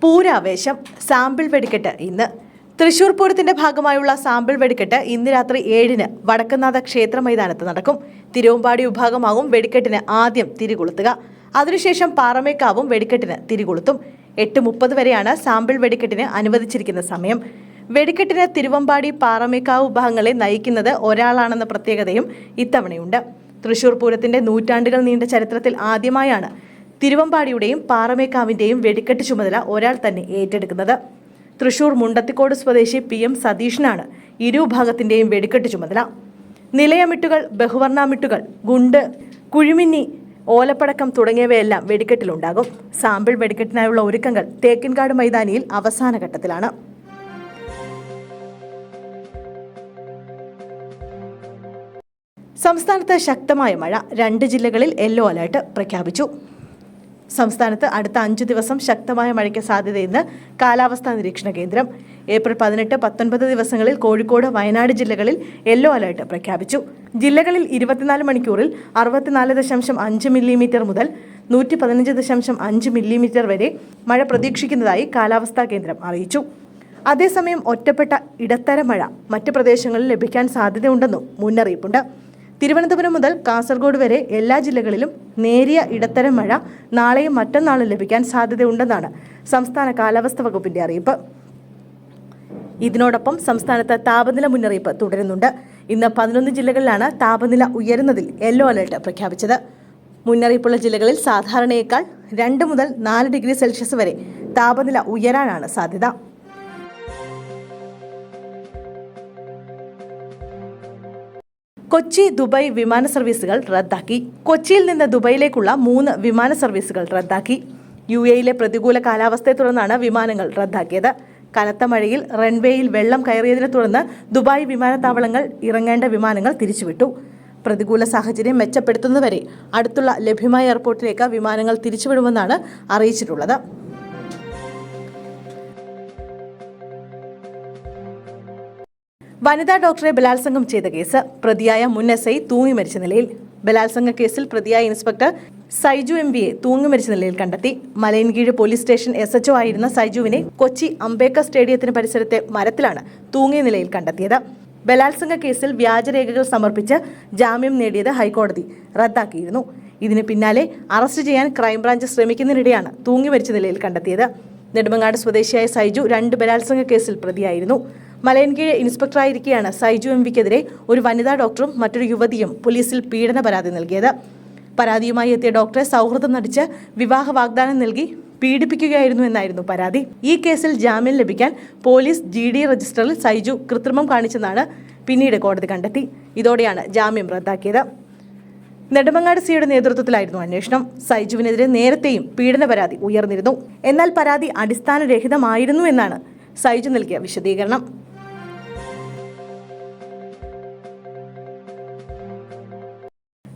പൂരാവേശം. Sample വെടിക്കെട്ട് ഇന്ന്. തൃശൂർ പൂരത്തിന്റെ ഭാഗമായുള്ള സാമ്പിൾ വെടിക്കെട്ട് ഇന്ന് രാത്രി 7-ന് വടക്കുംനാഥ ക്ഷേത്ര മൈതാനത്ത് നടക്കും. തിരുവമ്പാടി വിഭാഗമാകും വെടിക്കെട്ടിന് ആദ്യം തിരികൊളുത്തുക. അതിനുശേഷം പാറമേക്കാവും വെടിക്കെട്ടിന് തിരികൊളുത്തും. 8:30 വരെയാണ് സാമ്പിൾ വെടിക്കെട്ടിന് അനുവദിച്ചിരിക്കുന്ന സമയം. വെടിക്കെട്ടിന് തിരുവമ്പാടി പാറമേക്കാവ് വിഭാഗങ്ങളെ നയിക്കുന്നത് ഒരാളാണെന്ന പ്രത്യേകതയും ഇത്തവണയുണ്ട്. തൃശൂർ പൂരത്തിന്റെ നൂറ്റാണ്ടുകൾ നീണ്ട ചരിത്രത്തിൽ ആദ്യമായാണ് തിരുവമ്പാടിയുടെയും പാറമേക്കാവിന്റെയും വെടിക്കെട്ട് ചുമതല ഒരാൾ തന്നെ ഏറ്റെടുക്കുന്നത്. തൃശൂർ മുണ്ടത്തിക്കോട് സ്വദേശി PM സതീഷിനാണ് ഇരുവിഭാഗത്തിന്റെയും വെടിക്കെട്ട് ചുമതല. നിലയമിട്ടുകൾ, ബഹുവർണ്ണമിട്ടുകൾ, ഗുണ്ട്, കുഴിമിന്നി, ഓലപ്പടക്കം തുടങ്ങിയവയെല്ലാം വെടിക്കെട്ടിലുണ്ടാകും. സാമ്പിൾ വെടിക്കെട്ടിനായുള്ള ഒരുക്കങ്ങൾ തേക്കിൻകാട് മൈതാനിയിൽ അവസാന ഘട്ടത്തിലാണ്. സംസ്ഥാനത്ത് ശക്തമായ മഴ. 2 ജില്ലകളിൽ യെല്ലോ അലർട്ട് പ്രഖ്യാപിച്ചു. സംസ്ഥാനത്ത് അടുത്ത 5 ദിവസം ശക്തമായ മഴയ്ക്ക് സാധ്യതയെന്ന് കാലാവസ്ഥാ നിരീക്ഷണ കേന്ദ്രം. ഏപ്രിൽ 18, 19 ദിവസങ്ങളിൽ കോഴിക്കോട്, വയനാട് ജില്ലകളിൽ യെല്ലോ അലർട്ട് പ്രഖ്യാപിച്ചു. ജില്ലകളിൽ 24 മണിക്കൂറിൽ 64.5 മില്ലിമീറ്റർ മുതൽ 115.5 മില്ലിമീറ്റർ വരെ മഴ പ്രതീക്ഷിക്കുന്നതായി കാലാവസ്ഥാ കേന്ദ്രം അറിയിച്ചു. അതേസമയം ഒറ്റപ്പെട്ട ഇടത്തരം മഴ മറ്റ് പ്രദേശങ്ങളിൽ ലഭിക്കാൻ സാധ്യതയുണ്ടെന്നും മുന്നറിയിപ്പുണ്ട്. തിരുവനന്തപുരം മുതൽ കാസർഗോഡ് വരെ എല്ലാ ജില്ലകളിലും നേരിയ ഇടത്തരം മഴ നാളെയും മറ്റന്നാളും ലഭിക്കാൻ സാധ്യതയുണ്ടെന്നാണ് സംസ്ഥാന കാലാവസ്ഥാ വകുപ്പിന്റെ അറിയിപ്പ്. ഇതിനോടൊപ്പം സംസ്ഥാനത്ത് താപനില മുന്നറിയിപ്പ് തുടരുന്നുണ്ട്. ഇന്ന് 11 ജില്ലകളിലാണ് താപനില ഉയരുന്നതിൽ യെല്ലോ അലർട്ട് പ്രഖ്യാപിച്ചത്. മുന്നറിയിപ്പുള്ള ജില്ലകളിൽ സാധാരണയേക്കാൾ 2 മുതൽ 4 ഡിഗ്രി സെൽഷ്യസ് വരെ താപനില ഉയരാനാണ് സാധ്യത. കൊച്ചി, ദുബായ് വിമാന സർവീസുകൾ റദ്ദാക്കി. കൊച്ചിയിൽ നിന്ന് ദുബായിലേക്കുള്ള 3 വിമാന സർവീസുകൾ റദ്ദാക്കി. UAE പ്രതികൂല കാലാവസ്ഥയെ തുടർന്നാണ് വിമാനങ്ങൾ റദ്ദാക്കിയത്. കനത്ത മഴയിൽ റൺവേയിൽ വെള്ളം കയറിയതിനെ തുടർന്ന് ദുബായ് വിമാനത്താവളങ്ങൾ ഇറങ്ങേണ്ട വിമാനങ്ങൾ തിരിച്ചുവിട്ടു. പ്രതികൂല സാഹചര്യം മെച്ചപ്പെടുത്തുന്നതുവരെ അടുത്തുള്ള ലഭ്യമായ എയർപോർട്ടിലേക്ക് വിമാനങ്ങൾ തിരിച്ചുവിടുമെന്നാണ് അറിയിച്ചിട്ടുള്ളത്. വനിതാ ഡോക്ടറെ ബലാത്സംഗം ചെയ്ത കേസ്. പ്രതിയായ മുൻ SI തൂങ്ങി മരിച്ച നിലയിൽ. ബലാത്സംഗ കേസിൽ പ്രതിയായ ഇൻസ്പെക്ടർ സൈജു MBയെ തൂങ്ങി മരിച്ച നിലയിൽ കണ്ടെത്തി. മലയൻകീഴ് പോലീസ് സ്റ്റേഷൻ SHO ആയിരുന്ന സൈജുവിനെ കൊച്ചി അംബേദ്കർ സ്റ്റേഡിയത്തിന് പരിസരത്തെ മരത്തിലാണ് തൂങ്ങിയ നിലയിൽ കണ്ടെത്തിയത്. ബലാത്സംഗ കേസിൽ വ്യാജരേഖകൾ സമർപ്പിച്ച് ജാമ്യം നേടിയത് ഹൈക്കോടതി റദ്ദാക്കിയിരുന്നു. ഇതിന് പിന്നാലെ അറസ്റ്റ് ചെയ്യാൻ ക്രൈംബ്രാഞ്ച് ശ്രമിക്കുന്നതിനിടെയാണ് തൂങ്ങി മരിച്ച നിലയിൽ കണ്ടെത്തിയത്. നെടുമങ്ങാട് സ്വദേശിയായ സൈജു 2 ബലാത്സംഗ കേസിൽ പ്രതിയായിരുന്നു. മലയൻകീഴ് ഇൻസ്പെക്ടറായിരിക്കെയാണ് സൈജു MBക്കെതിരെ ഒരു വനിതാ ഡോക്ടറും മറ്റൊരു യുവതിയും പോലീസിൽ പീഡന പരാതി നൽകിയത്. പരാതിയുമായി എത്തിയ ഡോക്ടറെ സൗഹൃദം നടിച്ച് വിവാഹ വാഗ്ദാനം നൽകി പീഡിപ്പിക്കുകയായിരുന്നു എന്നായിരുന്നു പരാതി. ഈ കേസിൽ ജാമ്യം ലഭിക്കാൻ പോലീസ് GD രജിസ്റ്ററിൽ സൈജു കൃത്രിമം കാണിച്ചെന്നാണ് പിന്നീട് കോടതി കണ്ടെത്തി. ഇതോടെയാണ് ജാമ്യം റദ്ദാക്കിയത്. നെടുമങ്ങാട് സിയുടെ നേതൃത്വത്തിലായിരുന്നു അന്വേഷണം. സൈജുവിനെതിരെ നേരത്തെയും പീഡന പരാതി ഉയർന്നിരുന്നു. എന്നാൽ പരാതി അടിസ്ഥാനരഹിതമായിരുന്നു എന്നാണ് സൈജു നൽകിയ വിശദീകരണം.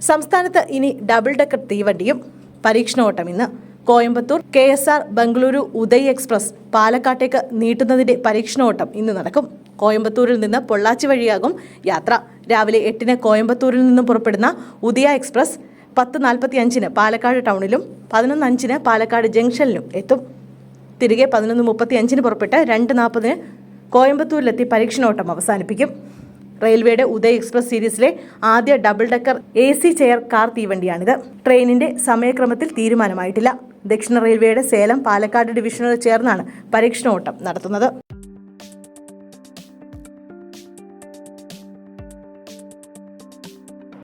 സംസ്ഥാനത്ത് ഇനി ഡബിൾ ഡെക്കർ തീവണ്ടിയും. പരീക്ഷണോട്ടം ഇന്ന്. കോയമ്പത്തൂർ KSR ബംഗളൂരു ഉദയ് എക്സ്പ്രസ് പാലക്കാട്ടേക്ക് നീട്ടുന്നതിന്റെ പരീക്ഷണോട്ടം ഇന്ന് നടക്കും. കോയമ്പത്തൂരിൽ നിന്ന് പൊള്ളാച്ചി വഴിയാകും യാത്ര. രാവിലെ 8-ന് കോയമ്പത്തൂരിൽ നിന്നും പുറപ്പെടുന്ന ഉദയ എക്സ്പ്രസ് 10:45-ന് പാലക്കാട് ടൗണിലും 11:05-ന് പാലക്കാട് ജംഗ്ഷനിലും എത്തും. തിരികെ 11:35-ന് പുറപ്പെട്ട് 2:40-ന് കോയമ്പത്തൂരിലെത്തി പരീക്ഷണോട്ടം അവസാനിപ്പിക്കും. റെയിൽവേയുടെ ഉദയ് എക്സ്പ്രസ് സീരീസിലെ ആദ്യ double decker AC chair car തീവണ്ടിയാണിത്. ട്രെയിനിന്റെ സമയക്രമത്തിൽ തീരുമാനമായിട്ടില്ല. ദക്ഷിണ റെയിൽവേയുടെ സേലം, പാലക്കാട് ഡിവിഷനുകൾ ചേർന്നാണ് പരീക്ഷണോട്ടം നടത്തുന്നത്.